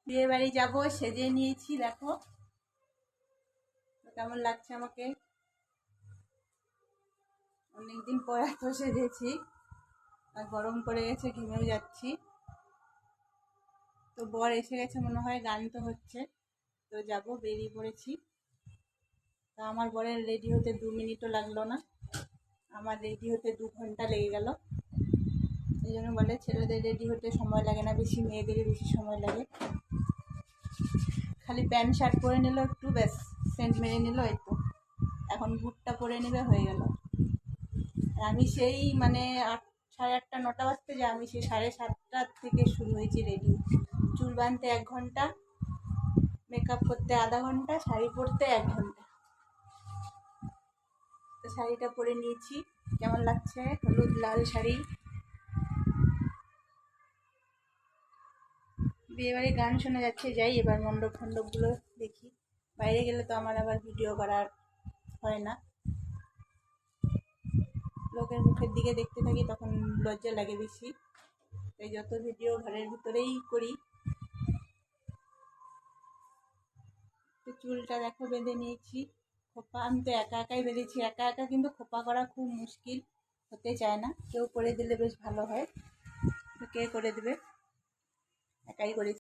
বিয়ে বাড়ি যাবো, সেজে নিয়েছি, দেখো কেমন লাগছে আমাকে। অনেকদিন পর এত সেজেছি, আর গরম পড়ে গেছে, ঘেমেও যাচ্ছি। তো বর এসে গেছে মনে হয়, গান তো হচ্ছে, তো যাব, বেরিয়ে পড়েছি। তো আমার বরের রেডি হতে 2 মিনিটও লাগলো না, আমার রেডি হতে 2 ঘন্টা লেগে গেল। এই জন্য বলে ছেলেদের রেডি হতে সময় লাগে না বেশি, মেয়েদের বেশি সময় লাগে। খালি প্যান্ট শার্ট পরে নিল একটু, ব্যাস সেন্ট মেরে নিল, এই তো। এখন বুটটা পরে নেবে, হয়ে গেল। আমি সেই মানে 8, সাড়ে 8টা 9টা বাজতে যাই, আমি সেই 7:30 থেকে শুরু হয়েছি রেডি। চুল বাঁধতে 1 ঘন্টা, মেকআপ করতে আধা ঘন্টা, শাড়ি পরতে 1 ঘন্টা। তো শাড়িটা পরে নিয়েছি, কেমন লাগছে, হলুদ লাল শাড়ি। বিয়েবাড়ি গান শোনা যাচ্ছে, যাই এবার মণ্ডপ ফণ্ডপগুলো দেখি। বাইরে গেলে তো আমার আবার ভিডিও করার হয় না, লোকের মুখের দিকে দেখতে থাকি, তখন লজ্জা লাগে বেশি, তাই যত ভিডিও ঘরের ভিতরেই করি। তো চুলটা দেখো বেঁধে নিয়েছি, খোপা আমি তো একা একাই বেঁধেছি, একা একা কিন্তু খোপা করা খুব মুশকিল, হতে চায় না, কেউ করে দিলে বেশ ভালো হয়। তো কে করে দেবে, একাই করেছি।